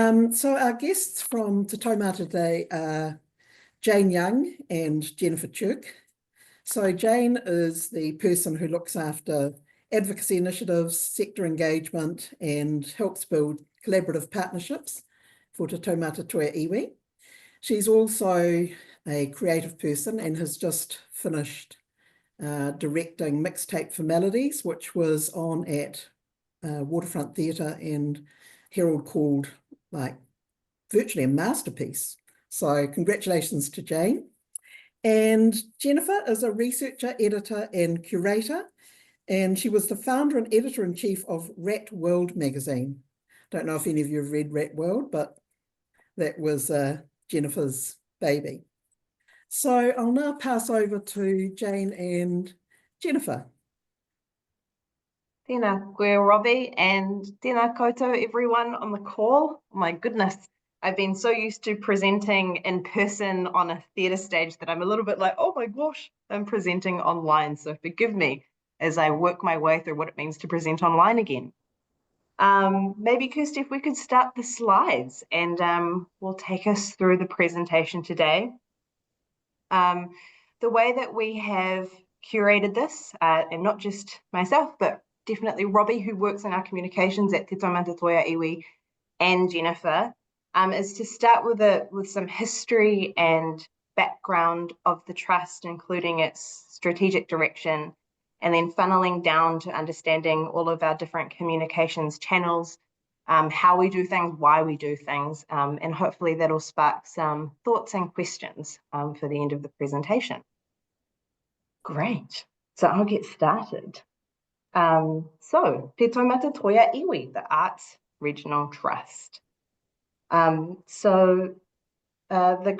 So our guests from Te Taumata today are Jane Young and Jennifer Chuk. So Jane is the person who looks after advocacy initiatives, sector engagement, and helps build collaborative partnerships for Te Taumata Toi-a-Iwi. She's also a creative person and has just finished directing Mixtape for Melodies, which was on at Waterfront Theatre and Herald called like virtually a masterpiece. So congratulations to Jane. And Jennifer is a researcher, editor, and curator, and she was the founder and editor-in-chief of Rat World magazine. Don't know if any of you have read Rat World, but that was Jennifer's baby. So I'll now pass over to Jane and Jennifer. Tēnā koe, Robbie, and tēnā koutou, everyone on the call. Oh my goodness, I've been so used to presenting in person on a theatre stage that I'm a little bit like, oh my gosh, I'm presenting online. So forgive me as I work my way through what it means to present online again. Maybe, Kirsty, if we could start the slides and we'll take us through the presentation today. The way that we have curated this, and not just myself, but definitely Robbie, who works in our communications at Te Taumata Toi-a-Iwi, and Jennifer, is to start with some history and background of the trust, including its strategic direction, and then funneling down to understanding all of our different communications channels, how we do things, why we do things, and hopefully that'll spark some thoughts and questions for the end of the presentation. Great, so I'll get started. So, Te Taumata Toi-a-Iwi, the Arts Regional Trust. The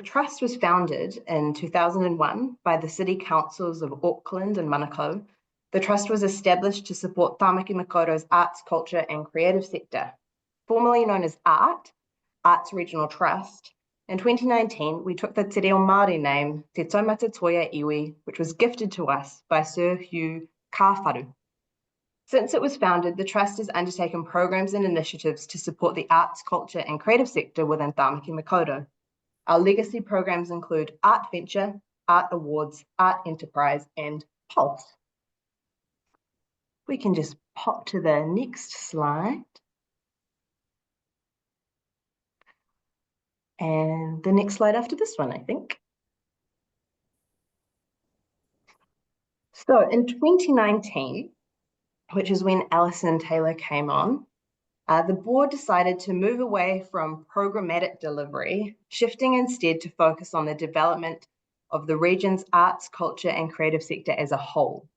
trust was founded in 2001 by the city councils of Auckland and Manukau. The trust was established to support Tāmaki Makaurau's arts, culture, and creative sector. Formerly known as Arts Regional Trust, in 2019, we took the Te Reo Māori name, Te Taumata Toi-a-Iwi, which was gifted to us by Sir Hugh Kāwharu. Since it was founded, the Trust has undertaken programs and initiatives to support the arts, culture, and creative sector within Tāmaki Makaurau. Our legacy programs include Art Venture, Art Awards, Art Enterprise, and Pulse. We can just pop to the next slide. And the next slide after this one, I think. So in 2019, which is when Alison Taylor came on, the board decided to move away from programmatic delivery, shifting instead to focus on the development of the region's arts, culture, and creative sector as a whole.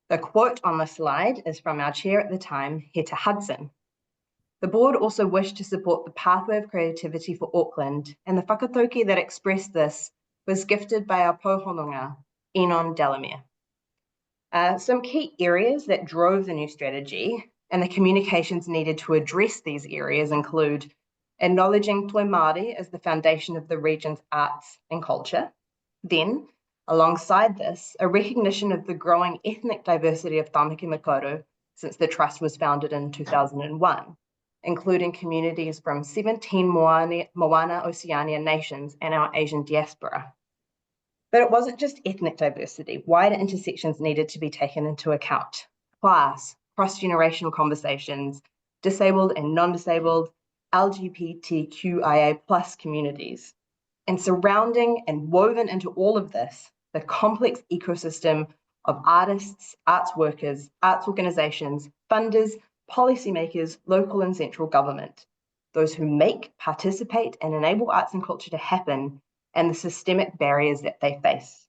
The quote on the slide is from our chair at the time, Heta Hudson. The board also wished to support the pathway of creativity for Auckland, and the whakatauki that expressed this was gifted by our pohononga, Enon Delamere. Some key areas that drove the new strategy and the communications needed to address these areas include acknowledging Toi Māori as the foundation of the region's arts and culture. Then, alongside this, a recognition of the growing ethnic diversity of Tāmaki Makaurau since the trust was founded in 2001, including communities from 17 Moana Oceania nations and our Asian diaspora. But it wasn't just ethnic diversity. Wider intersections needed to be taken into account. Class, cross-generational conversations, disabled and non-disabled, LGBTQIA+ communities. And surrounding and woven into all of this, the complex ecosystem of artists, arts workers, arts organizations, funders, policymakers, local and central government, those who make, participate, and enable arts and culture to happen, and the systemic barriers that they face.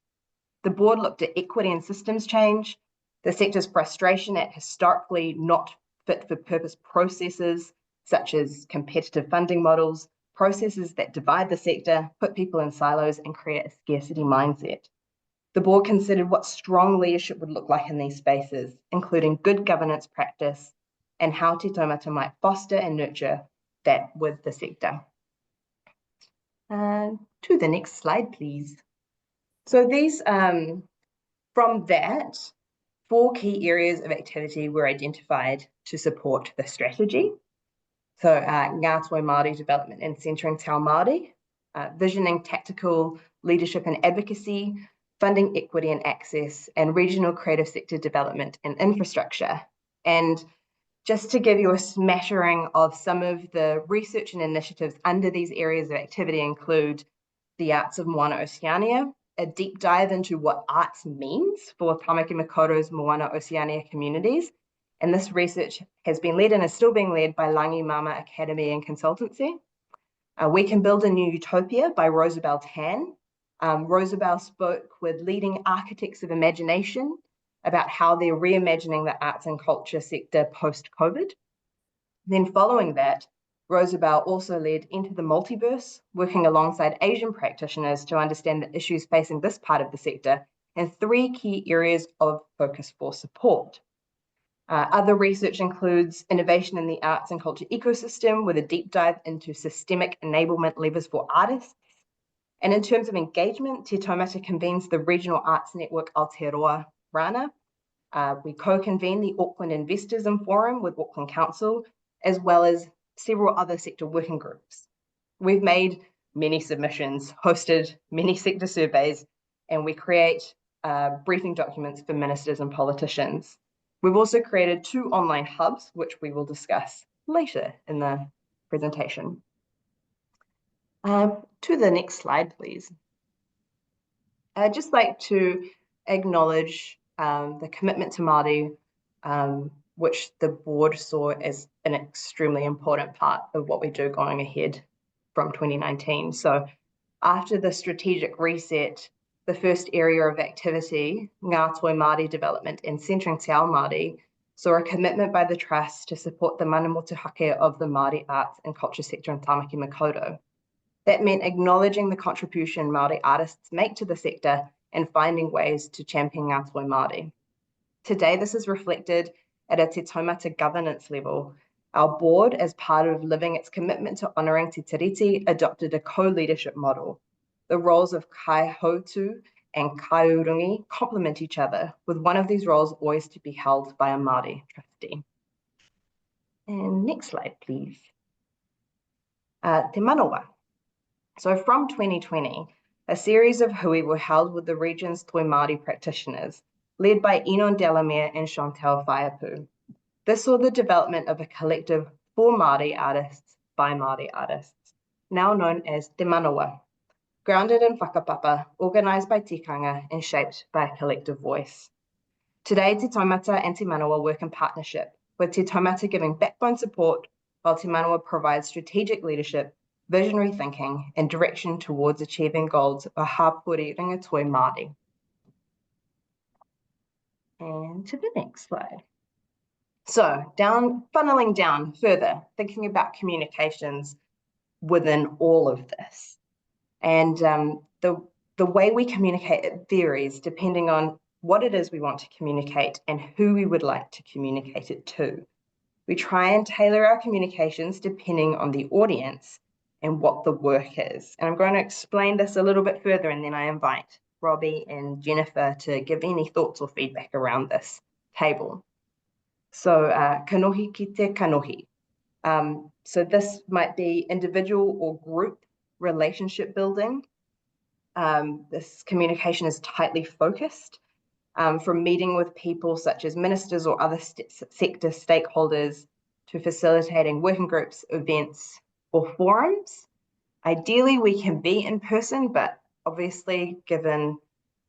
The board looked at equity and systems change, the sector's frustration at historically not fit for purpose processes, such as competitive funding models, processes that divide the sector, put people in silos, and create a scarcity mindset. The board considered what strong leadership would look like in these spaces, including good governance practice, and how Te Taumata might foster and nurture that with the sector. To the next slide, please. So these, from that, 4 key areas of activity were identified to support the strategy. So Ngā Toi Māori development and centering Te Māori, visioning tactical leadership and advocacy, funding equity and access, and regional creative sector development and infrastructure. And just to give you a smattering of some of the research and initiatives under these areas of activity include the arts of Moana Oceania, a deep dive into what arts means for Tamaki Makoto's Moana Oceania communities. And this research has been led and is still being led by Langi Mama Academy and Consultancy. We Can Build a New Utopia by Rosabelle Tan. Rosabelle spoke with leading architects of imagination about how they're reimagining the arts and culture sector post-COVID. Then following that, Rosabelle also led Into the Multiverse, working alongside Asian practitioners to understand the issues facing this part of the sector and 3 key areas of focus for support. Other research includes innovation in the arts and culture ecosystem with a deep dive into systemic enablement levers for artists. And in terms of engagement, Te Taumata convenes the Regional Arts Network Aotearoa Rana. We co-convene the Auckland Investorism Forum with Auckland Council, as well as several other sector working groups. We've made many submissions, hosted many sector surveys, and we create briefing documents for ministers and politicians. We've also created 2 online hubs, which we will discuss later in the presentation. To the next slide, please. I'd just like to acknowledge the commitment to Māori, which the board saw as an extremely important part of what we do going ahead from 2019. So after the strategic reset, the first area of activity, Ngā Toi Māori development and centering Te Ao Māori, saw a commitment by the Trust to support the mana motuhake of the Māori arts and culture sector in Tamaki Makaurau. That meant acknowledging the contribution Māori artists make to the sector and finding ways to champion Ngā Toi Māori. Today, this is reflected at a Te Taumata governance level. Our board, as part of living its commitment to honouring Te Tiriti, adopted a co-leadership model. The roles of Kai Houtu and Kai Urungi complement each other, with one of these roles always to be held by a Māori trustee. And next slide, please. Te Manawa. So from 2020, a series of hui were held with the region's Toi Māori practitioners, led by Enon Delamere and Chantal Whaiapu. This saw the development of a collective for Māori artists by Māori artists, now known as Te Manawa, grounded in whakapapa, organised by tikanga and shaped by a collective voice. Today, Te Taumata and Te Manawa work in partnership, with Te Taumata giving backbone support, while Te Manawa provides strategic leadership, visionary thinking, and direction towards achieving goals of hapori ringatoi Māori. And to the next slide. So funneling down further, thinking about communications within all of this. And the way we communicate, it varies depending on what it is we want to communicate and who we would like to communicate it to. We try and tailor our communications depending on the audience and what the work is. And I'm going to explain this a little bit further, and then I invite Robbie and Jennifer to give any thoughts or feedback around this table. So kanohi ki te kanohi. So this might be individual or group relationship building. This communication is tightly focused, from meeting with people such as ministers or other sector stakeholders to facilitating working groups, events, or forums. Ideally, we can be in person, but obviously given,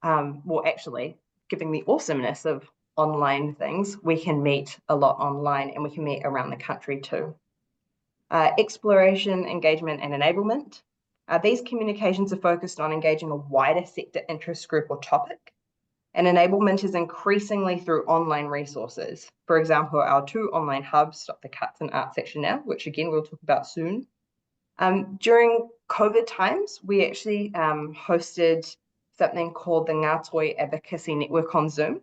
given the awesomeness of online things, we can meet a lot online and we can meet around the country too. Exploration, engagement, and enablement. These communications are focused on engaging a wider sector interest group or topic. And enablement is increasingly through online resources. For example, our 2 online hubs, Stop the Cuts and Art Section Now, which again, we'll talk about soon. During COVID times, we actually hosted something called the Ngā Toi Advocacy Network on Zoom.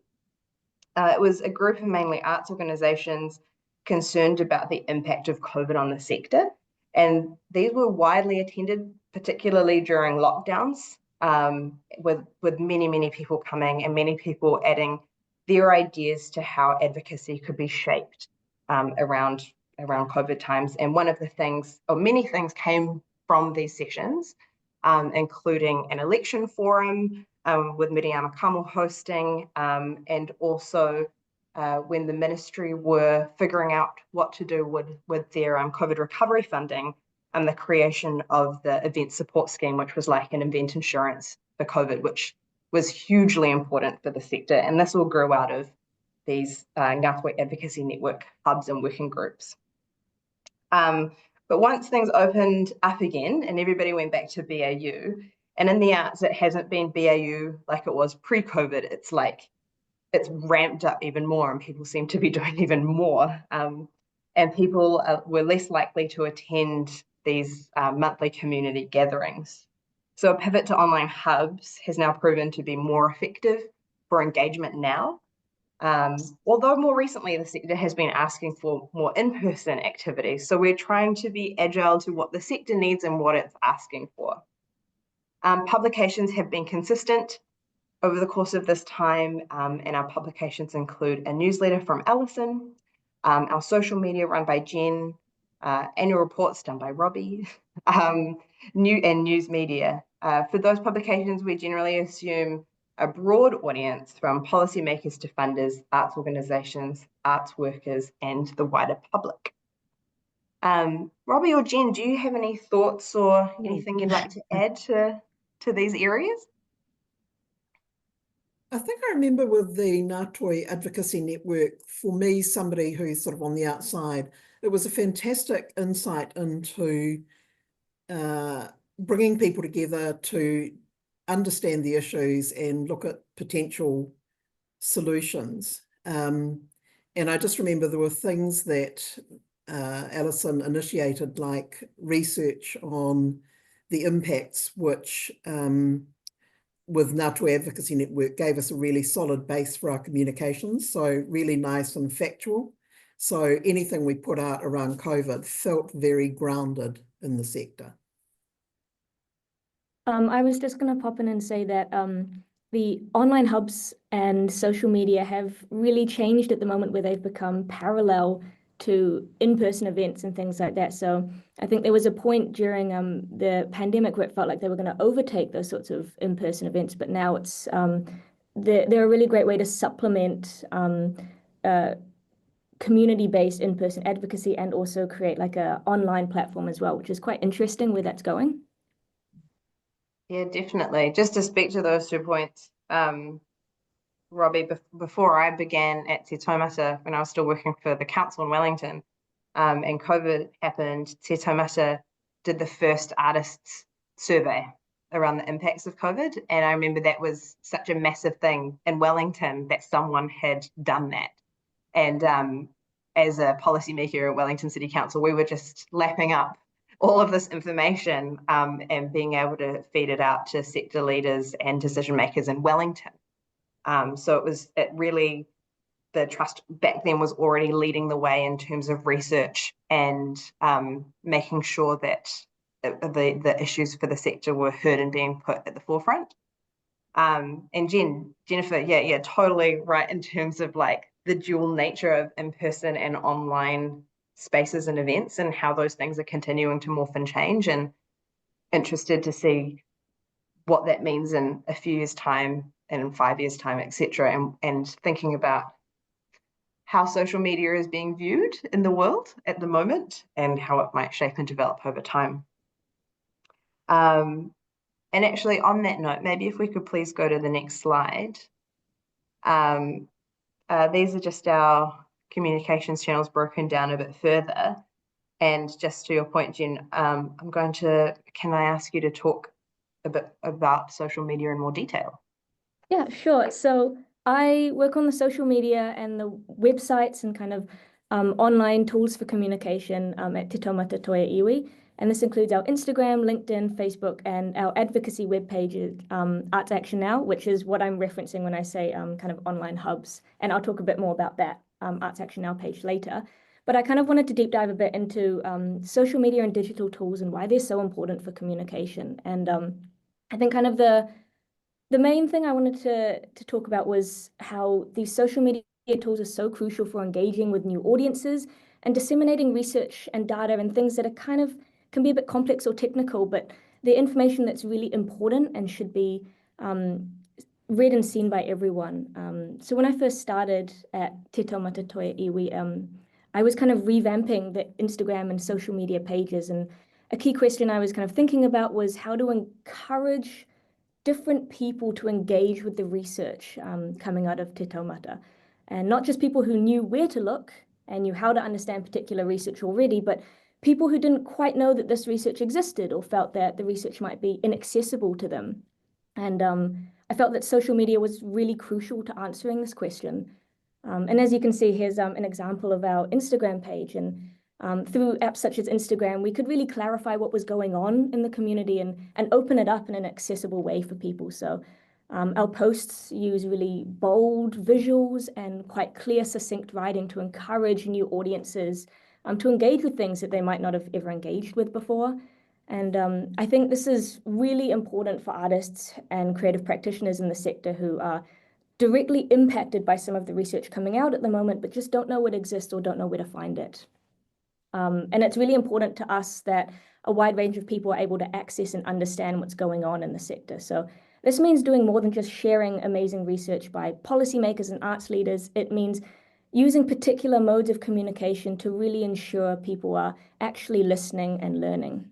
It was a group of mainly arts organisations concerned about the impact of COVID on the sector. And these were widely attended, particularly during lockdowns, with many, many people coming and many people adding their ideas to how advocacy could be shaped around around COVID times. And one of the things, or many things, came from these sessions, including an election forum with Miriam Kamal hosting, and also when the ministry were figuring out what to do with their COVID recovery funding, and the creation of the event support scheme, which was like an event insurance for COVID, which was hugely important for the sector. And this all grew out of these Ngāpuhi Advocacy Network hubs and working groups. But once things opened up again and everybody went back to BAU, and in the arts, it hasn't been BAU like it was pre-COVID. It's like it's ramped up even more, and people seem to be doing even more. And people were less likely to attend these monthly community gatherings. So a pivot to online hubs has now proven to be more effective for engagement now. Although more recently, the sector has been asking for more in-person activities. So we're trying to be agile to what the sector needs and what it's asking for. Publications have been consistent over the course of this time, and our publications include a newsletter from Alison, our social media run by Jen, annual reports done by Robbie, news media. For those publications, we generally assume a broad audience from policymakers to funders, arts organisations, arts workers, and the wider public. Robbie or Jen, do you have any thoughts or anything you'd like to add to these areas? I think I remember with the Ngāpuhi Advocacy Network, for me, somebody who's sort of on the outside, it was a fantastic insight into bringing people together to understand the issues and look at potential solutions. And I just remember there were things that Alison initiated, like research on the impacts, which with Ngāpuhi Advocacy Network gave us a really solid base for our communications, so really nice and factual. So anything we put out around COVID felt very grounded in the sector. I was just going to pop in and say that the online hubs and social media have really changed at the moment, where they've become parallel to in-person events and things like that. So I think there was a point during the pandemic where it felt like they were going to overtake those sorts of in-person events, but now it's they're a really great way to supplement community-based in-person advocacy, and also create like a online platform as well, which is quite interesting where that's going. Yeah, definitely. Just to speak to those 2 points, Robbie, before I began at Te Taumata, when I was still working for the council in Wellington, and COVID happened, Te Taumata did the first artists survey around the impacts of COVID. And I remember that was such a massive thing in Wellington that someone had done that. And as a policymaker at Wellington City Council, we were just lapping up all of this information and being able to feed it out to sector leaders and decision makers in Wellington. So it really, the trust back then was already leading the way in terms of research and making sure that the issues for the sector were heard and being put at the forefront. And Jennifer, yeah, totally right in terms of like the dual nature of in-person and online spaces and events, and how those things are continuing to morph and change, and interested to see what that means in a few years' time and in 5 years' time, etc. And thinking about how social media is being viewed in the world at the moment and how it might shape and develop over time. And actually, on that note, maybe if we could please go to the next slide. These are just our communications channels broken down a bit further. And just to your point, Jen, can I ask you to talk a bit about social media in more detail? Yeah, sure. So I work on the social media and the websites and kind of online tools for communication at Te Taumata Toi-a-Iwi. And this includes our Instagram, LinkedIn, Facebook, and our advocacy webpage, Arts Action Now, which is what I'm referencing when I say kind of online hubs. And I'll talk a bit more about that Arts Action Now page later. But I kind of wanted to deep dive a bit into social media and digital tools and why they're so important for communication. And I think kind of the main thing I wanted to talk about was how these social media tools are so crucial for engaging with new audiences and disseminating research and data and things that are kind of can be a bit complex or technical, but the information that's really important and should be read and seen by everyone. So when I first started at Te Taumata Toi-a-Iwi, I was kind of revamping the Instagram and social media pages, and a key question I was kind of thinking about was how to encourage different people to engage with the research coming out of Te Taumata. And not just people who knew where to look and knew how to understand particular research already, but people who didn't quite know that this research existed or felt that the research might be inaccessible to them. And I felt that social media was really crucial to answering this question. And as you can see, here's an example of our Instagram page. And through apps such as Instagram, we could really clarify what was going on in the community and open it up in an accessible way for people. So our posts use really bold visuals and quite clear, succinct writing to encourage new audiences to engage with things that they might not have ever engaged with before. And I think this is really important for artists and creative practitioners in the sector who are directly impacted by some of the research coming out at the moment, but just don't know what exists or don't know where to find it. And it's really important to us that a wide range of people are able to access and understand what's going on in the sector. So this means doing more than just sharing amazing research by policymakers and arts leaders. It means using particular modes of communication to really ensure people are actually listening and learning.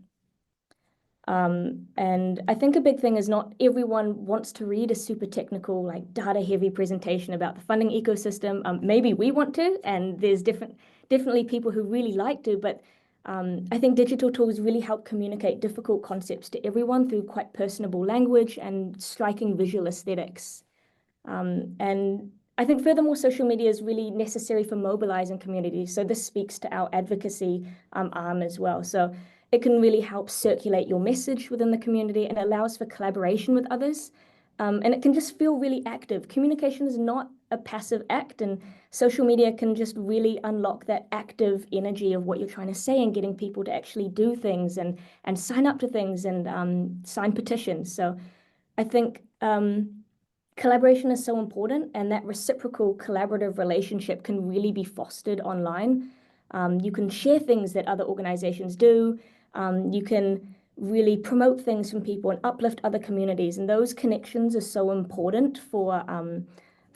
And I think a big thing is not everyone wants to read a super technical, like data-heavy presentation about the funding ecosystem. Maybe we want to, and there's definitely people who really like to, but I think digital tools really help communicate difficult concepts to everyone through quite personable language and striking visual aesthetics. And I think furthermore, social media is really necessary for mobilizing communities. So this speaks to our advocacy arm as well. So it can really help circulate your message within the community and allows for collaboration with others. And it can just feel really active. Communication is not a passive act, and social media can just really unlock that active energy of what you're trying to say and getting people to actually do things and sign up to things and sign petitions. So I think collaboration is so important, and that reciprocal collaborative relationship can really be fostered online. You can share things that other organizations do. You can really promote things from people and uplift other communities. And those connections are so important for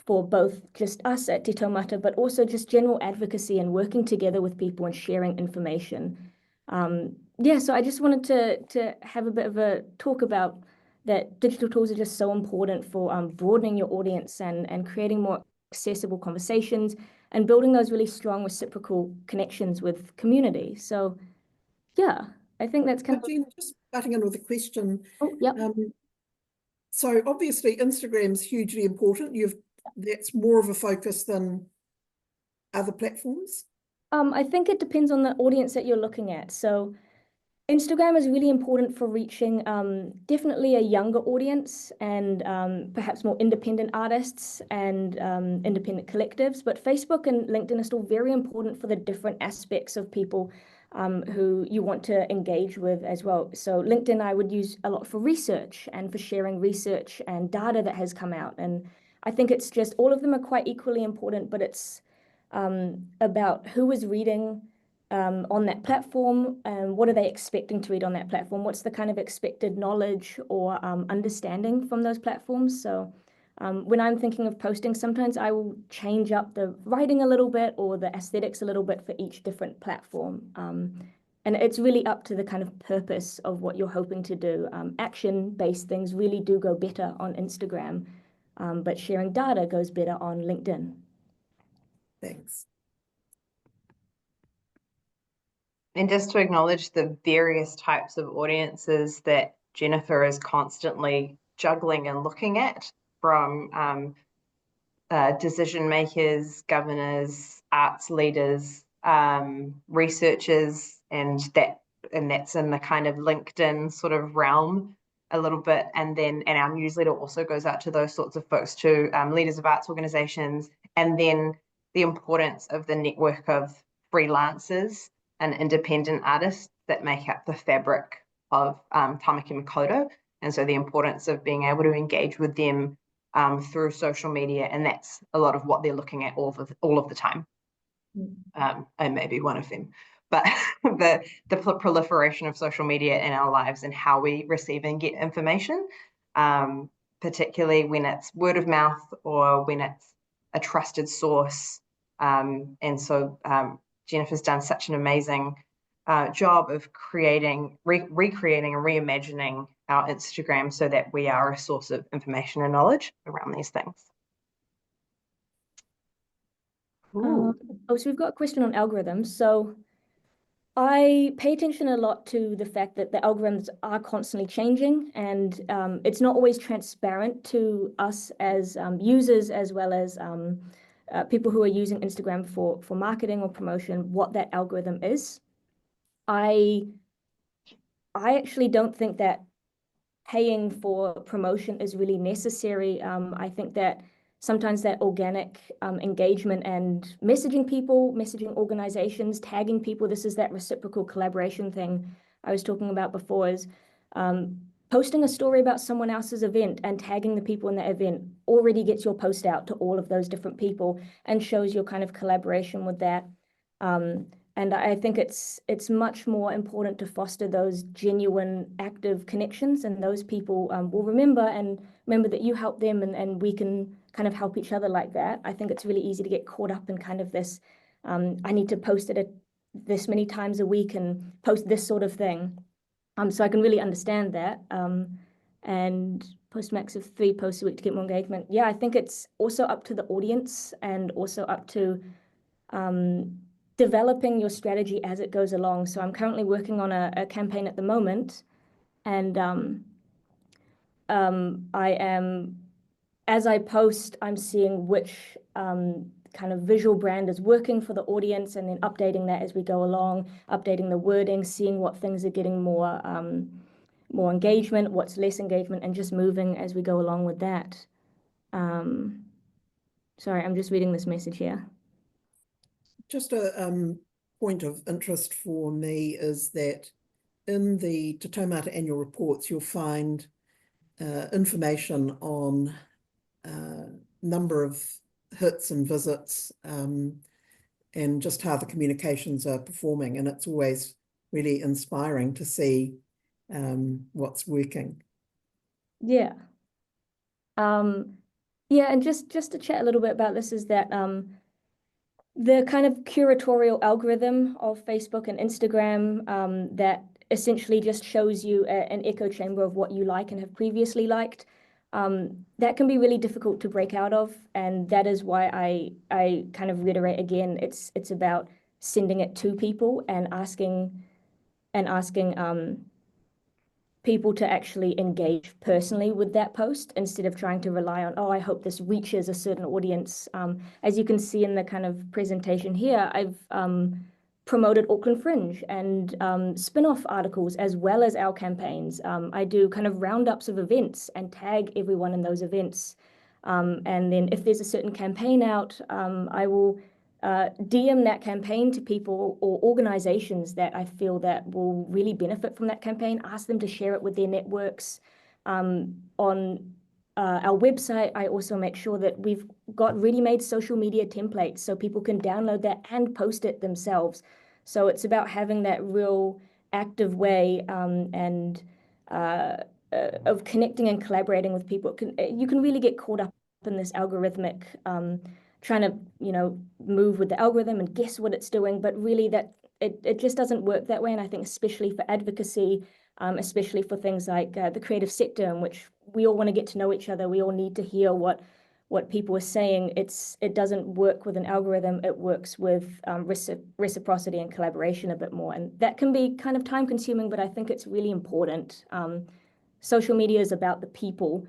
both just us at Te Taumata, but also just general advocacy and working together with people and sharing information. Yeah, so I just wanted to have a bit of a talk about that digital tools are just so important for broadening your audience and creating more accessible conversations and building those really strong reciprocal connections with community. So yeah, I think that's kind of... Jean, just butting in with a question. Oh, yep. So obviously Instagram's hugely important. That's more of a focus than other platforms. I think it depends on the audience that you're looking at. So Instagram is really important for reaching definitely a younger audience and perhaps more independent artists and independent collectives. But Facebook and LinkedIn are still very important for the different aspects of people who you want to engage with as well. So LinkedIn I would use a lot for research and for sharing research and data that has come out. And I think it's just all of them are quite equally important, but it's about who is reading on that platform and what are they expecting to read on that platform? What's the kind of expected knowledge or understanding from those platforms? So when I'm thinking of posting, sometimes I will change up the writing a little bit or the aesthetics a little bit for each different platform. And it's really up to the kind of purpose of what you're hoping to do. Action-based things really do go better on Instagram, but sharing data goes better on LinkedIn. Thanks. And just to acknowledge the various types of audiences that Jennifer is constantly juggling and looking at, from decision makers, governors, arts leaders, researchers, and that's in the kind of LinkedIn sort of realm a little bit. And our newsletter also goes out to those sorts of folks too, leaders of arts organizations, and then the importance of the network of freelancers and independent artists that make up the fabric of Tamaki Makaurau. And so the importance of being able to engage with them through social media, and that's a lot of what they're looking at all of the time. I may be one of them, but the proliferation of social media in our lives and how we receive and get information, particularly when it's word of mouth or when it's a trusted source. And so Jennifer's done such an amazing job of recreating and reimagining our Instagram so that we are a source of information and knowledge around these things. So we've got a question on algorithms. So I pay attention a lot to the fact that the algorithms are constantly changing, and it's not always transparent to us as users, as well as people who are using Instagram for marketing or promotion, what that algorithm is. I actually don't think that paying for promotion is really necessary. I think that sometimes that organic engagement and messaging people, messaging organizations, tagging people, this is that reciprocal collaboration thing I was talking about before, is posting a story about someone else's event and tagging the people in that event already gets your post out to all of those different people and shows your kind of collaboration with that. And I think it's much more important to foster those genuine, active connections, and those people will remember that you helped them, and we can kind of help each other like that. I think it's really easy to get caught up in kind of this, I need to post it this many times a week and post this sort of thing. So I can really understand that. And post max of 3 posts a week to get more engagement. Yeah, I think it's also up to the audience and also up to developing your strategy as it goes along. So I'm currently working on a campaign at the moment, and as I post, I'm seeing which kind of visual brand is working for the audience, and then updating that as we go along, updating the wording, seeing what things are getting more engagement, what's less engagement, and just moving as we go along with that. Sorry, I'm just reading this message here. Just a point of interest for me is that in the Te Taumata annual reports, you'll find information on number of hits and visits, and just how the communications are performing. And it's always really inspiring to see what's working. Yeah. Yeah, and just to chat a little bit about this, is that the kind of curatorial algorithm of Facebook and Instagram that essentially just shows you an echo chamber of what you like and have previously liked, that can be really difficult to break out of. And that is why I kind of reiterate again, it's about sending it to people and asking people to actually engage personally with that post, instead of trying to rely on, oh, I hope this reaches a certain audience. As you can see in the kind of presentation here, I've promoted Auckland Fringe and spin-off articles, as well as our campaigns. I do kind of roundups of events and tag everyone in those events. And then if there's a certain campaign out, I will DM that campaign to people or organizations that I feel that will really benefit from that campaign, ask them to share it with their networks. On our website, I also make sure that we've got ready-made social media templates so people can download that and post it themselves. So it's about having that real active way of connecting and collaborating with people. You can really get caught up in this algorithmic trying to, move with the algorithm and guess what it's doing, but really that it just doesn't work that way. And I think especially for advocacy, especially for things like the creative sector, in which we all want to get to know each other, we all need to hear what people are saying. It doesn't work with an algorithm. It works with reciprocity and collaboration a bit more, and that can be kind of time consuming, but I think it's really important. Social media is about the people.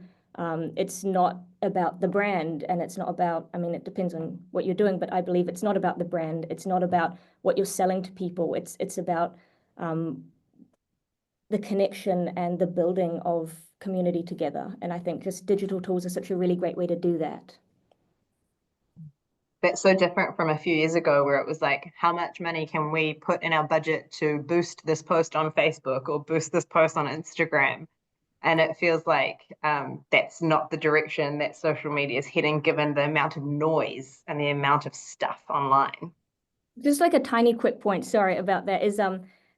It's not about the brand, and it's not about, it depends on what you're doing, but I believe it's not about the brand. It's not about what you're selling to people. It's about the connection and the building of community together. And I think just digital tools are such a really great way to do that. That's so different from a few years ago, where it was like, how much money can we put in our budget to boost this post on Facebook or boost this post on Instagram? And it feels like that's not the direction that social media is heading, given the amount of noise and the amount of stuff online. Just like a tiny quick point, sorry about that, is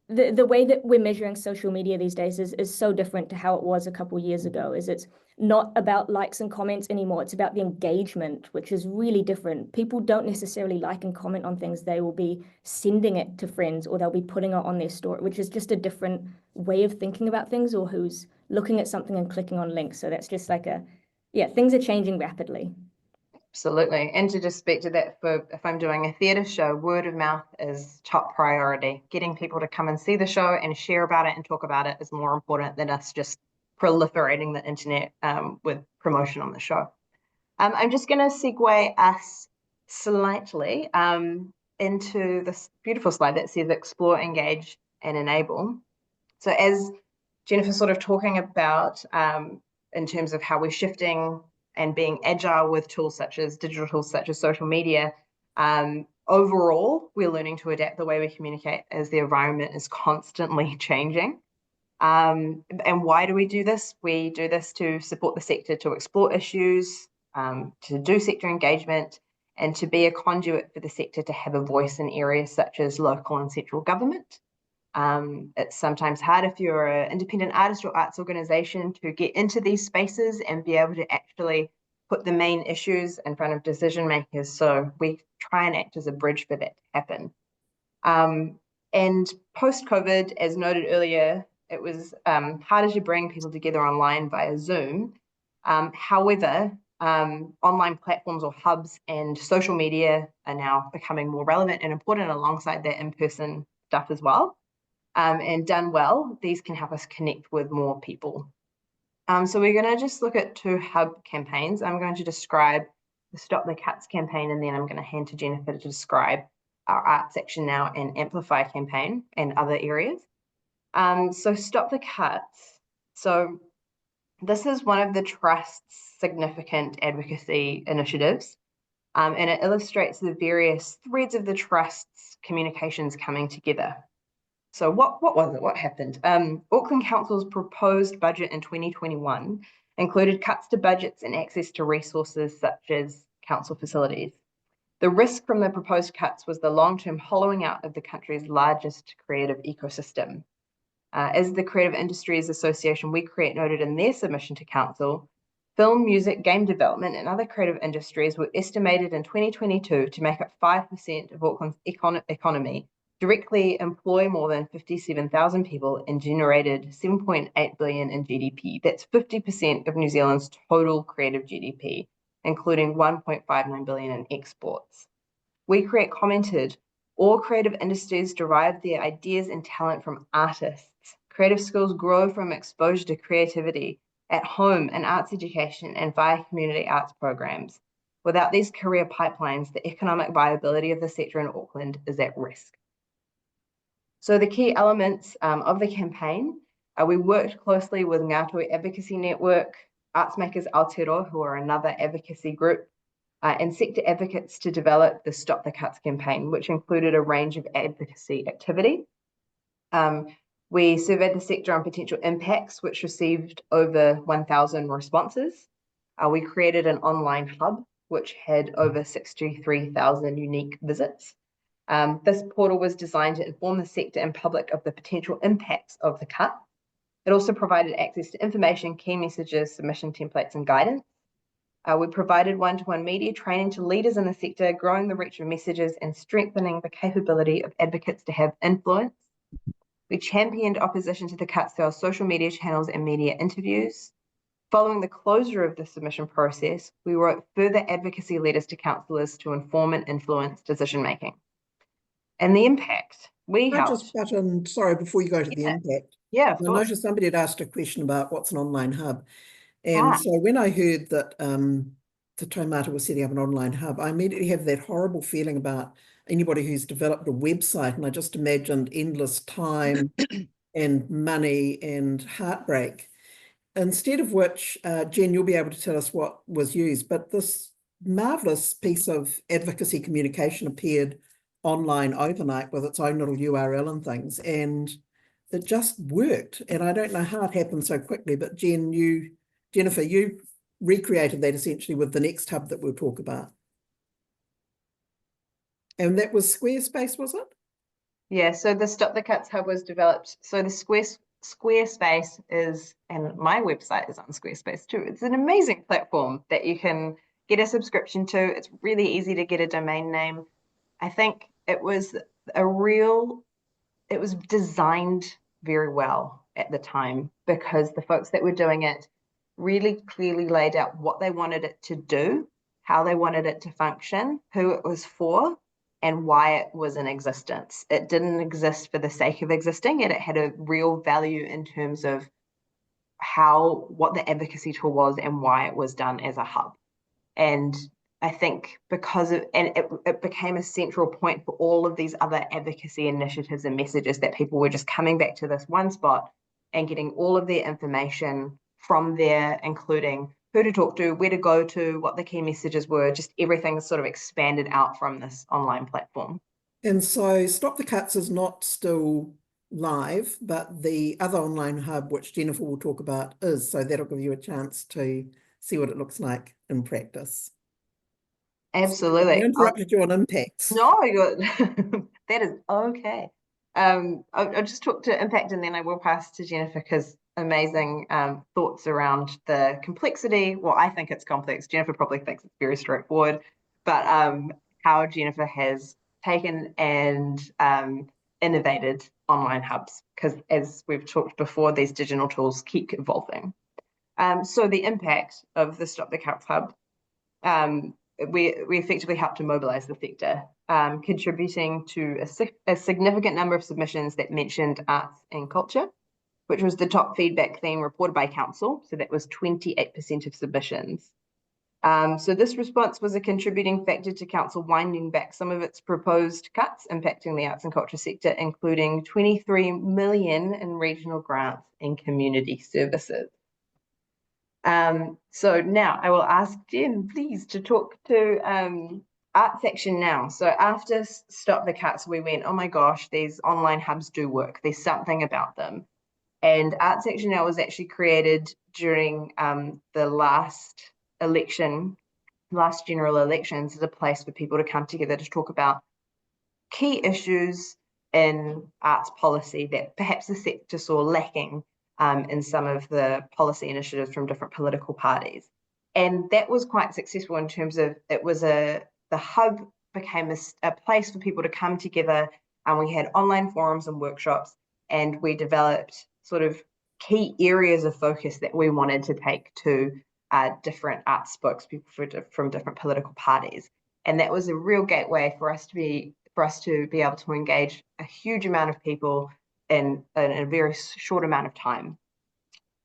the way that we're measuring social media these days is so different to how it was a couple years ago. Is it's not about likes and comments anymore. It's about the engagement, which is really different. People don't necessarily like and comment on things. They will be sending it to friends or they'll be putting it on their story, which is just a different way of thinking about things, or who's looking at something and clicking on links. So that's just like yeah, things are changing rapidly. Absolutely. And to just speak to that, for if I'm doing a theatre show, word of mouth is top priority. Getting people to come and see the show and share about it and talk about it is more important than us just proliferating the internet with promotion on the show. I'm just going to segue us slightly into this beautiful slide that says explore, engage, and enable. So as Jennifer's sort of talking about in terms of how we're shifting and being agile with tools such as digital tools such as social media, overall, we're learning to adapt the way we communicate as the environment is constantly changing. And why do we do this? We do this to support the sector to explore issues, to do sector engagement, and to be a conduit for the sector to have a voice in areas such as local and central government. It's sometimes hard if you're an independent artist or arts organization to get into these spaces and be able to actually put the main issues in front of decision makers. So we try and act as a bridge for that to happen. And post-COVID, as noted earlier, it was harder to bring people together online via Zoom. However, online platforms or hubs and social media are now becoming more relevant and important alongside that in-person stuff as well. And done well, these can help us connect with more people. So we're going to just look at 2 hub campaigns. I'm going to describe the Stop the Cuts campaign, and then I'm going to hand to Jennifer to describe our Arts Action Now and Amplify campaign and other areas. So Stop the Cuts. So this is one of the Trust's significant advocacy initiatives, and it illustrates the various threads of the Trust's communications coming together. So what was it? What happened? Auckland Council's proposed budget in 2021 included cuts to budgets and access to resources such as council facilities. The risk from the proposed cuts was the long-term hollowing out of the country's largest creative ecosystem. As the Creative Industries Association We Create noted in their submission to Council, film, music, game development and other creative industries were estimated in 2022 to make up 5% of Auckland's economy, directly employ more than 57,000 people and generated 7.8 billion in GDP. That's 50% of New Zealand's total creative GDP, including 1.59 billion in exports. We Create commented, all creative industries derive their ideas and talent from artists. Creative skills grow from exposure to creativity at home in arts education and via community arts programs. Without these career pipelines, the economic viability of the sector in Auckland is at risk. So the key elements of the campaign, we worked closely with Ngā Toi Advocacy Network, Arts Makers Aotearoa, who are another advocacy group, and sector advocates to develop the Stop the Cuts campaign, which included a range of advocacy activity. We surveyed the sector on potential impacts, which received over 1,000 responses. We created an online hub, which had over 63,000 unique visits. This portal was designed to inform the sector and public of the potential impacts of the cut. It also provided access to information, key messages, submission templates, and guidance. We provided one-to-one media training to leaders in the sector, growing the reach of messages and strengthening the capability of advocates to have influence. We championed opposition to the cuts through our social media channels and media interviews. Following the closure of the submission process, we wrote further advocacy letters to councillors to inform and influence decision-making. And the impact, we helped. Sorry, before you go to the impact. Yeah, I noticed somebody had asked a question about what's an online hub. And so when I heard that Te Taumata was setting up an online hub, I immediately have that horrible feeling about anybody who's developed a website. And I just imagined endless time and money and heartbreak. Instead of which, Jen, you'll be able to tell us what was used. But this marvelous piece of advocacy communication appeared online overnight with its own little URL and things, and it just worked. And I don't know how it happened so quickly, but Jennifer, you recreated that essentially with the next hub that we'll talk about. And that was Squarespace, was it? Yeah, so the Stop the Cuts Hub was developed. So the Squarespace is, and my website is on Squarespace too. It's an amazing platform that you can get a subscription to. It's really easy to get a domain name. I think it was it was designed very well at the time because the folks that were doing it really clearly laid out what they wanted it to do, how they wanted it to function, who it was for, and why it was in existence. It didn't exist for the sake of existing, and it had a real value in terms of what the advocacy tool was and why it was done as a hub. And I think it became a central point for all of these other advocacy initiatives and messages, that people were just coming back to this one spot and getting all of their information from there, including who to talk to, where to go to, what the key messages were, just everything sort of expanded out from this online platform. And so Stop the Cuts is not still live, but the other online hub, which Jennifer will talk about, is. So that'll give you a chance to see what it looks like in practice. Absolutely. I interrupted you on impacts. No, that is okay. I'll just talk to impact and then I will pass to Jennifer, because amazing thoughts around the complexity. Well, I think it's complex. Jennifer probably thinks it's very straightforward, but how Jennifer has taken and innovated online hubs, because as we've talked before, these digital tools keep evolving. So the impact of the Stop the Cuts Hub, we effectively helped to mobilize the sector, contributing to a significant number of submissions that mentioned arts and culture, which was the top feedback theme reported by council. So that was 28% of submissions. So this response was a contributing factor to council winding back some of its proposed cuts impacting the arts and culture sector, including 23 million in regional grants and community services. So now I will ask Jen, please, to talk to Arts Action Now. So after Stop the Cuts, we went, oh my gosh, these online hubs do work. There's something about them. And Arts Action Now was actually created during the last general elections, as a place for people to come together to talk about key issues in arts policy that perhaps the sector saw lacking in some of the policy initiatives from different political parties. And that was quite successful in terms of the hub became a place for people to come together, and we had online forums and workshops, and we developed sort of key areas of focus that we wanted to take to different arts spokespeople from different political parties. And that was a real gateway for us to be able to engage a huge amount of people in a very short amount of time.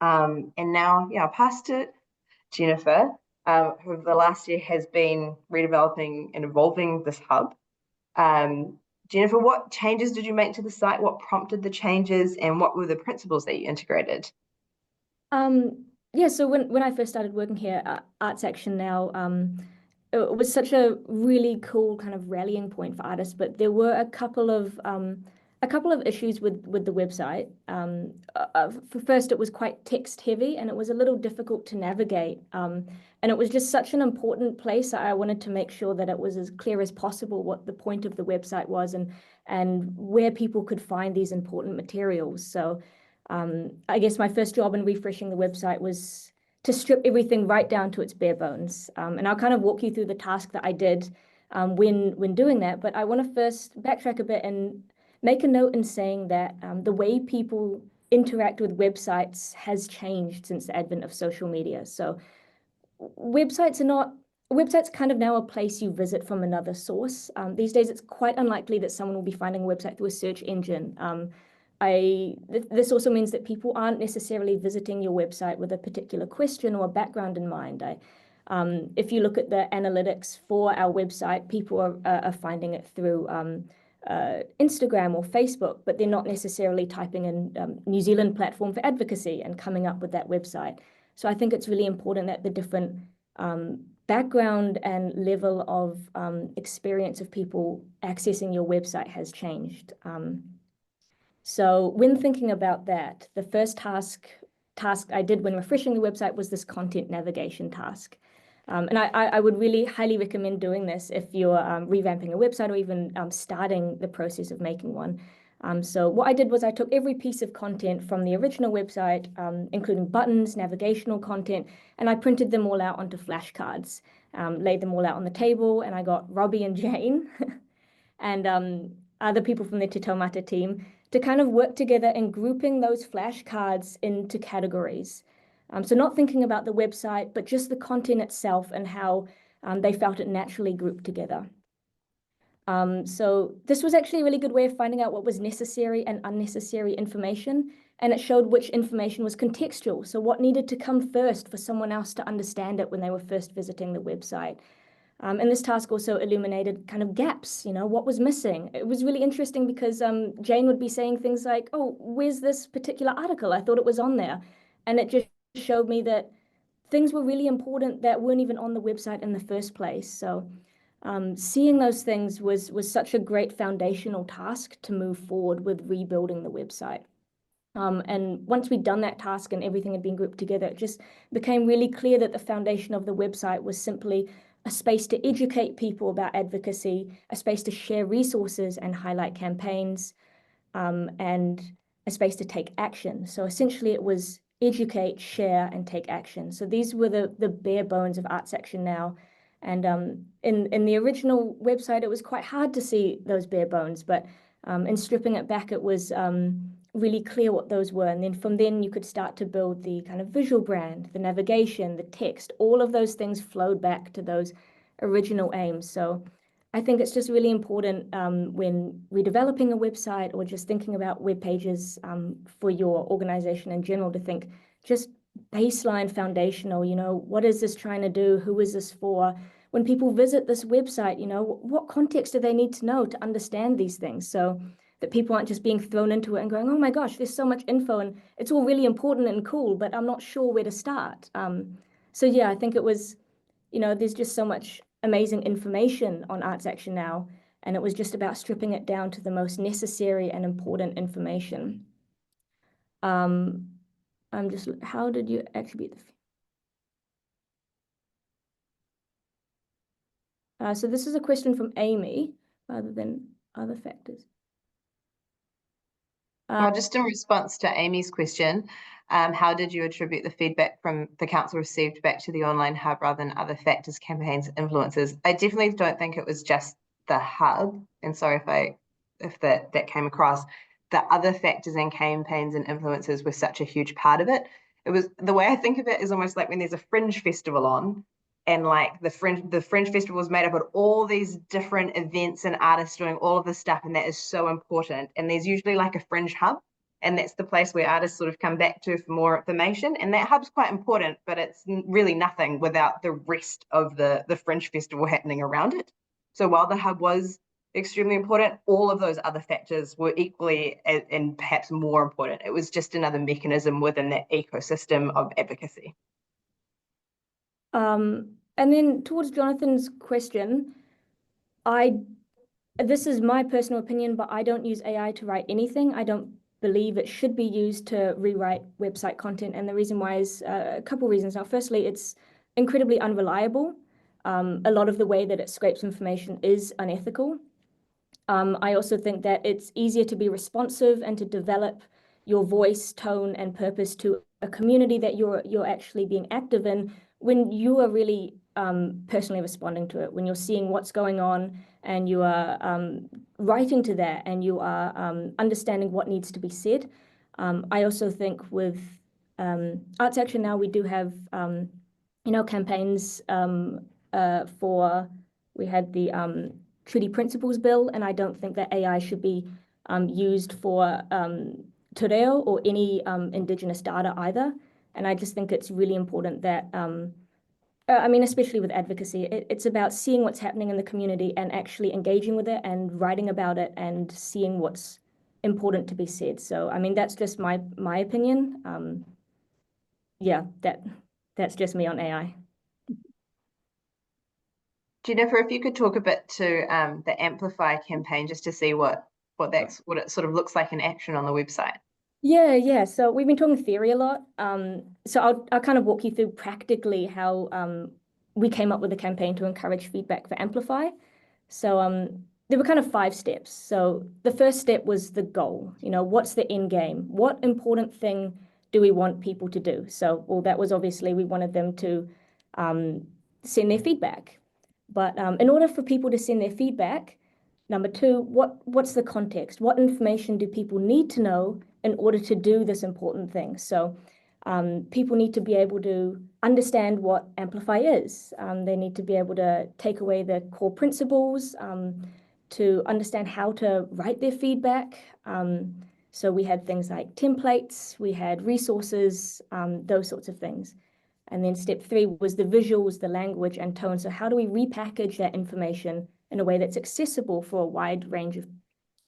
And now, I'll pass to Jennifer, who the last year has been redeveloping and evolving this hub. Jennifer, what changes did you make to the site? What prompted the changes, and what were the principles that you integrated? Yeah, so when I first started working here at Arts Action Now, it was such a really cool kind of rallying point for artists, but there were a couple of issues with the website. First, it was quite text heavy, and it was a little difficult to navigate. And it was just such an important place. I wanted to make sure that it was as clear as possible what the point of the website was, and where people could find these important materials. So I guess my first job in refreshing the website was to strip everything right down to its bare bones. And I'll kind of walk you through the task that I did when doing that. But I want to first backtrack a bit and make a note in saying that the way people interact with websites has changed since the advent of social media. So websites kind of now a place you visit from another source. These days, it's quite unlikely that someone will be finding a website through a search engine. This also means that people aren't necessarily visiting your website with a particular question or background in mind. If you look at the analytics for our website, people are finding it through Instagram or Facebook, but they're not necessarily typing in New Zealand platform for advocacy and coming up with that website. So I think it's really important that the different background and level of experience of people accessing your website has changed. So when thinking about that, the first task I did when refreshing the website was this content navigation task. And I would really highly recommend doing this if you're revamping a website or even starting the process of making one. So what I did was I took every piece of content from the original website, including buttons, navigational content, and I printed them all out onto flashcards, laid them all out on the table, and I got Robbie and Jane and other people from the Te Taumata team to kind of work together in grouping those flashcards into categories. So not thinking about the website, but just the content itself and how they felt it naturally grouped together. So this was actually a really good way of finding out what was necessary and unnecessary information, and it showed which information was contextual. So what needed to come first for someone else to understand it when they were first visiting the website. And this task also illuminated kind of gaps, what was missing. It was really interesting because Jane would be saying things like, oh, where's this particular article? I thought it was on there. And it just showed me that things were really important that weren't even on the website in the first place. So seeing those things was such a great foundational task to move forward with rebuilding the website. And once we'd done that task and everything had been grouped together, it just became really clear that the foundation of the website was simply a space to educate people about advocacy, a space to share resources and highlight campaigns, and a space to take action. So essentially it was educate, share, and take action. So these were the bare bones of Arts Action Now. And in the original website, it was quite hard to see those bare bones, but in stripping it back, it was really clear what those were. And then from then you could start to build the kind of visual brand, the navigation, the text, all of those things flowed back to those original aims. So I think it's just really important when redeveloping a website or just thinking about web pages for your organization in general to think just baseline foundational, what is this trying to do? Who is this for? When people visit this website, what context do they need to know to understand these things? So that people aren't just being thrown into it and going, oh my gosh, there's so much info and it's all really important and cool, but I'm not sure where to start. So yeah, I think it was, there's just so much amazing information on Arts Action Now, and it was just about stripping it down to the most necessary and important information. How did you attribute the... so this is a question from Amy, rather than other factors. Just in response to Amy's question, how did you attribute the feedback from the council received back to the online hub rather than other factors, campaigns, influences? I definitely don't think it was just the hub, and sorry if that came across. The other factors and campaigns and influences were such a huge part of it. It was, the way I think of it is almost like when there's a fringe festival on, and like the fringe festival is made up of all these different events and artists doing all of this stuff, and that is so important. And there's usually like a fringe hub, and that's the place where artists sort of come back to for more information. And that hub's quite important, but it's really nothing without the rest of the fringe festival happening around it. So while the hub was extremely important, all of those other factors were equally and perhaps more important. It was just another mechanism within that ecosystem of advocacy. And then towards Jonathan's question, this is my personal opinion, but I don't use AI to write anything. I don't believe it should be used to rewrite website content. And the reason why is a couple reasons. Now, firstly, it's incredibly unreliable. A lot of the way that it scrapes information is unethical. I also think that it's easier to be responsive and to develop your voice, tone, and purpose to a community that you're actually being active in when you are really personally responding to it, when you're seeing what's going on and you are writing to that and you are understanding what needs to be said. I also think with Arts Action Now, we do have, campaigns we had the Treaty Principles Bill, and I don't think that AI should be used for te reo or any Indigenous data either. And I just think it's really important that, especially with advocacy, it's about seeing what's happening in the community and actually engaging with it and writing about it and seeing what's important to be said. So, that's just my opinion. Yeah, that's just me on AI. Jennifer, if you could talk a bit to the Amplify campaign, just to see what it sort of looks like in action on the website. Yeah. So we've been talking theory a lot. So I'll kind of walk you through practically how we came up with a campaign to encourage feedback for Amplify. So there were kind of 5 steps. So the first step was the goal. What's the end game? What important thing do we want people to do? So, well, that was obviously we wanted them to send their feedback. But in order for people to send their feedback, number 2, what's the context? What information do people need to know in order to do this important thing? So people need to be able to understand what Amplify is. They need to be able to take away the core principles, to understand how to write their feedback. So we had things like templates, we had resources, those sorts of things. And then step 3 was the visuals, the language, and tone. So how do we repackage that information in a way that's accessible for a wide range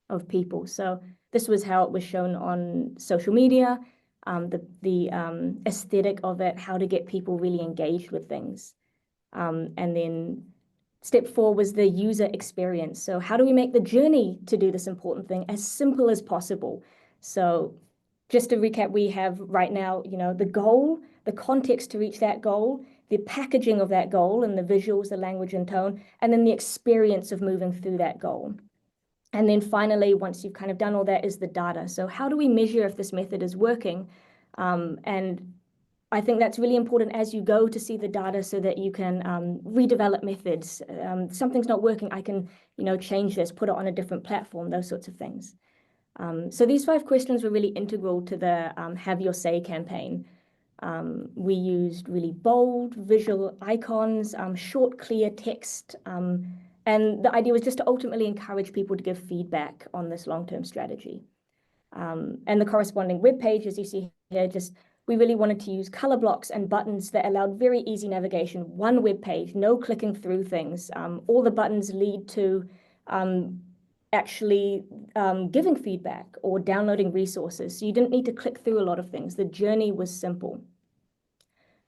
of people? So this was how it was shown on social media, the aesthetic of it, how to get people really engaged with things. And then step 4 was the user experience. So how do we make the journey to do this important thing as simple as possible? So just to recap, we have right now, the goal, the context to reach that goal, the packaging of that goal and the visuals, the language and tone, and then the experience of moving through that goal. And then finally, once you've kind of done all that, is the data. So how do we measure if this method is working? And I think that's really important as you go to see the data so that you can redevelop methods. Something's not working, I can change this, put it on a different platform, those sorts of things. So these 5 questions were really integral to the Have Your Say campaign. We used really bold visual icons, short, clear text, and the idea was just to ultimately encourage people to give feedback on this long-term strategy. And the corresponding web page, as you see here, we really wanted to use color blocks and buttons that allowed very easy navigation. One web page, no clicking through things. All the buttons lead to actually giving feedback or downloading resources. So you didn't need to click through a lot of things. The journey was simple.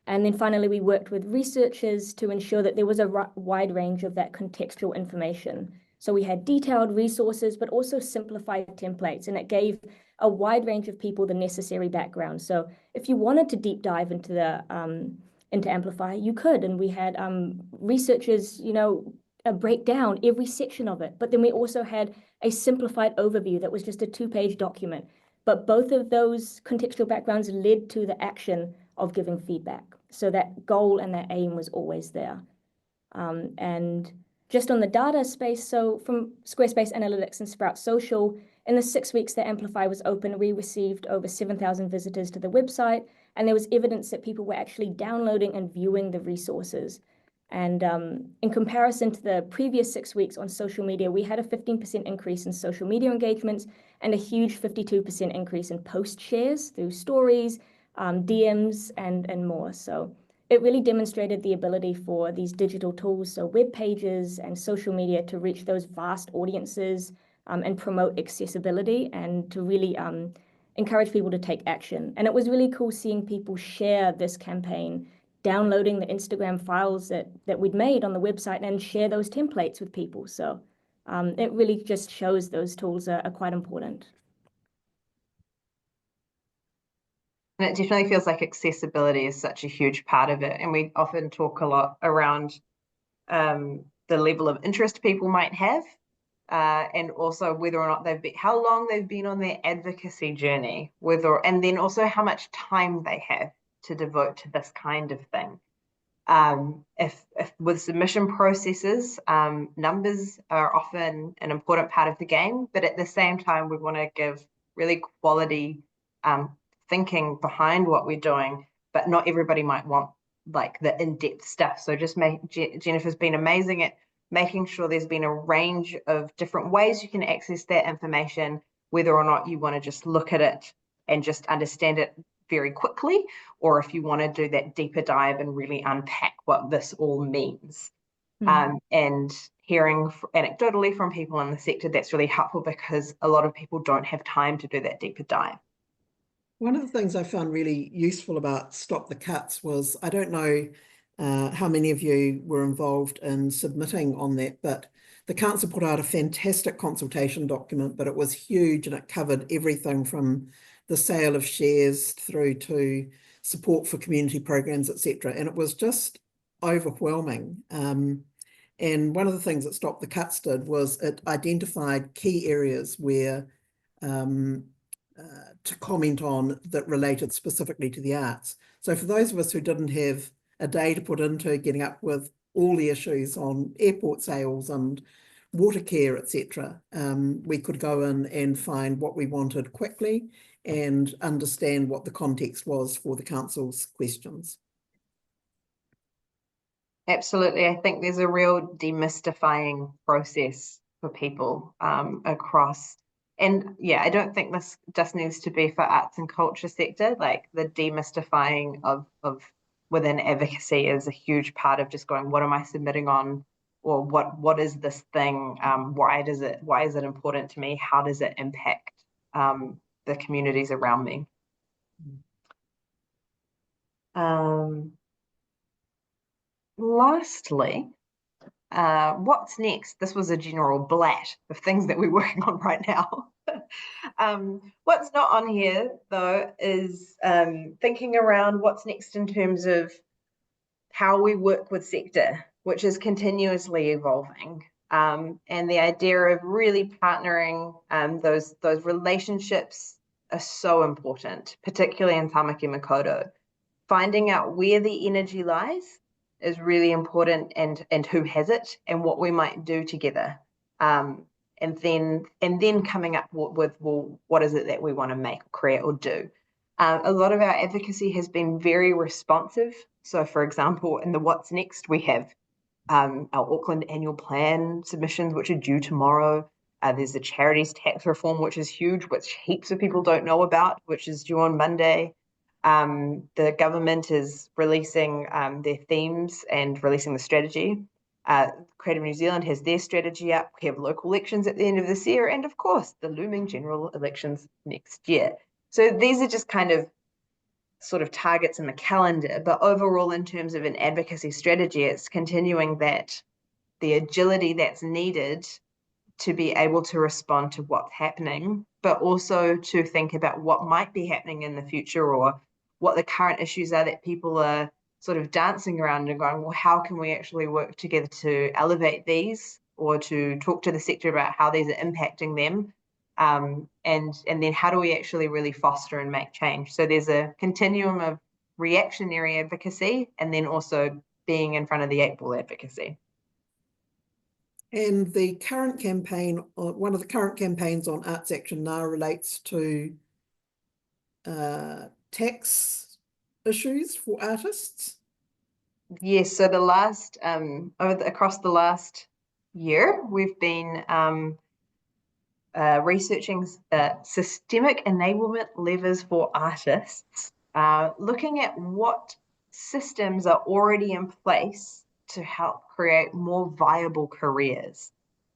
And then finally, we worked with researchers to ensure that there was a wide range of that contextual information. So we had detailed resources, but also simplified templates, and it gave a wide range of people the necessary background. So if you wanted to deep dive into Amplify, you could, and we had researchers, break down every section of it. But then we also had a simplified overview that was just a 2-page document. But both of those contextual backgrounds led to the action of giving feedback. So that goal and that aim was always there. And just on the data space, so from Squarespace Analytics and Sprout Social, in the 6 weeks that Amplify was open, we received over 7,000 visitors to the website, and there was evidence that people were actually downloading and viewing the resources. And in comparison to the previous 6 weeks on social media, we had a 15% increase in social media engagements and a huge 52% increase in post shares through stories, DMs, and more. So it really demonstrated the ability for these digital tools, so web pages and social media, to reach those vast audiences and promote accessibility and to really encourage people to take action. And it was really cool seeing people share this campaign, downloading the Instagram files that we'd made on the website and share those templates with people. So it really just shows those tools are quite important. And it definitely feels like accessibility is such a huge part of it. And we often talk a lot around the level of interest people might have, and also whether or not how long they've been on their advocacy journey, and then also how much time they have to devote to this kind of thing. If with submission processes, numbers are often an important part of the game, but at the same time, we want to give really quality thinking behind what we're doing, but not everybody might want like the in-depth stuff. So Jennifer's been amazing at making sure there's been a range of different ways you can access that information, whether or not you want to just look at it and just understand it very quickly, or if you want to do that deeper dive and really unpack what this all means. And hearing anecdotally from people in the sector, that's really helpful because a lot of people don't have time to do that deeper dive. One of the things I found really useful about Stop the Cuts was, I don't know how many of you were involved in submitting on that, but the council put out a fantastic consultation document, but it was huge and it covered everything from the sale of shares through to support for community programs, etc. And it was just overwhelming. And one of the things that Stop the Cuts did was it identified key areas where to comment on that related specifically to the arts. So for those of us who didn't have a day to put into getting up with all the issues on airport sales and water care, etc., we could go in and find what we wanted quickly and understand what the context was for the council's questions. Absolutely. I think there's a real demystifying process for people across. And yeah, I don't think this just needs to be for arts and culture sector. Like the demystifying of within advocacy is a huge part of just going, what am I submitting on? Or what is this thing? Why is it important to me? How does it impact the communities around me? Lastly, what's next? This was a general blat of things that we're working on right now. What's not on here, though, is thinking around what's next in terms of how we work with sector, which is continuously evolving. And the idea of really partnering, those relationships are so important, particularly in Tamaki Makaurau. Finding out where the energy lies is really important, and who has it and what we might do together. And then coming up with, well, what is it that we want to make, create, or do? A lot of our advocacy has been very responsive. So for example, in the What's Next, we have our Auckland annual plan submissions, which are due tomorrow. There's the charities tax reform, which is huge, which heaps of people don't know about, which is due on Monday. The government is releasing their themes and releasing the strategy. Creative New Zealand has their strategy up. We have local elections at the end of this year, and of course, the looming general elections next year. So these are just kind of sort of targets in the calendar, but overall, in terms of an advocacy strategy, it's continuing that the agility that's needed to be able to respond to what's happening, but also to think about what might be happening in the future, or what the current issues are that people are sort of dancing around and going, well, how can we actually work together to elevate these, or to talk to the sector about how these are impacting them? And then how do we actually really foster and make change? So there's a continuum of reactionary advocacy, and then also being in front of the 8-ball advocacy. And the current campaign, one of the current campaigns on Arts Action now relates to tax issues for artists. Yes, so the last across the last year, we've been researching systemic enablement levers for artists, looking at what systems are already in place to help create more viable careers.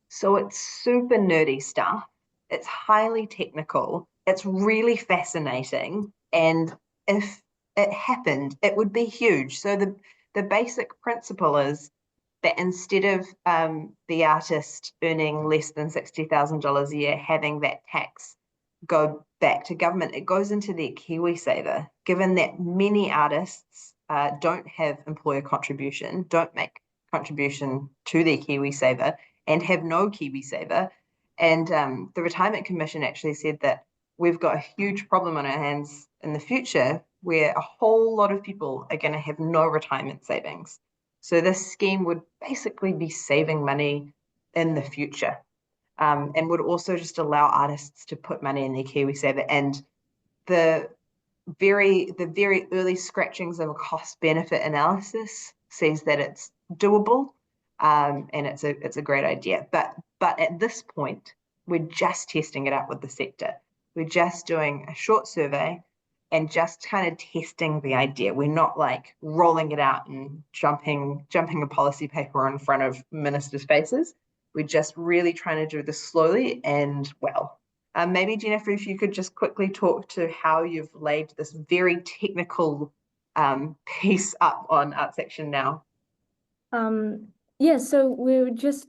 So it's super nerdy stuff. It's highly technical. It's really fascinating. And if it happened, it would be huge. So the basic principle is that instead of the artist earning less than $60,000 a year, having that tax go back to government, it goes into their KiwiSaver, given that many artists don't have employer contribution, don't make contribution to their KiwiSaver, and have no KiwiSaver. And the Retirement Commission actually said that we've got a huge problem on our hands in the future, where a whole lot of people are going to have no retirement savings. So this scheme would basically be saving money in the future, and would also just allow artists to put money in their KiwiSaver. And the very early scratchings of a cost benefit analysis says that it's doable, and it's a great idea. But at this point, we're just testing it out with the sector. We're just doing a short survey and just kind of testing the idea. We're not like rolling it out and jumping a policy paper in front of ministers' faces. We're just really trying to do this slowly and well. Maybe Jennifer, if you could just quickly talk to how you've laid this very technical piece up on Arts Action now. Yeah, so we're just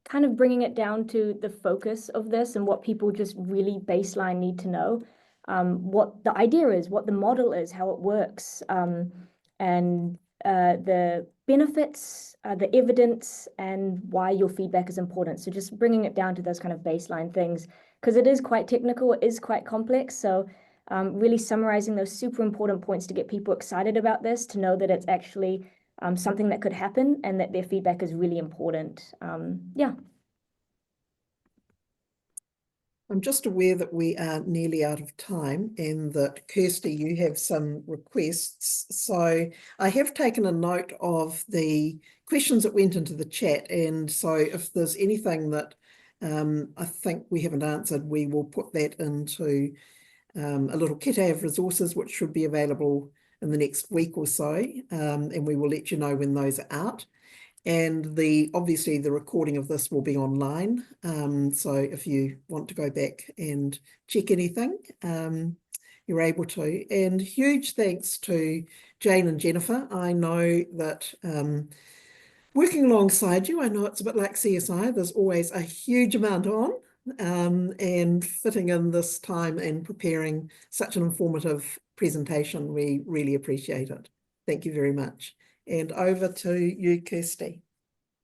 kind of bringing it down to the focus of this and what people just really baseline need to know. What the idea is, what the model is, how it works, and the benefits, the evidence, and why your feedback is important. So just bringing it down to those kind of baseline things, because it is quite technical, it is quite complex. So really summarizing those super important points to get people excited about this, to know that it's actually something that could happen and that their feedback is really important. Yeah. I'm just aware that we are nearly out of time and that, Kirsty, you have some requests. So I have taken a note of the questions that went into the chat. And so if there's anything that I think we haven't answered, we will put that into a little kitty of resources, which should be available in the next week or so. And we will let you know when those are out. And obviously the recording of this will be online. So if you want to go back and check anything, you're able to. And huge thanks to Jane and Jennifer. I know that working alongside you, I know it's a bit like CSI, there's always a huge amount on, and fitting in this time and preparing such an informative presentation, we really appreciate it. Thank you very much. And over to you, Kirsty.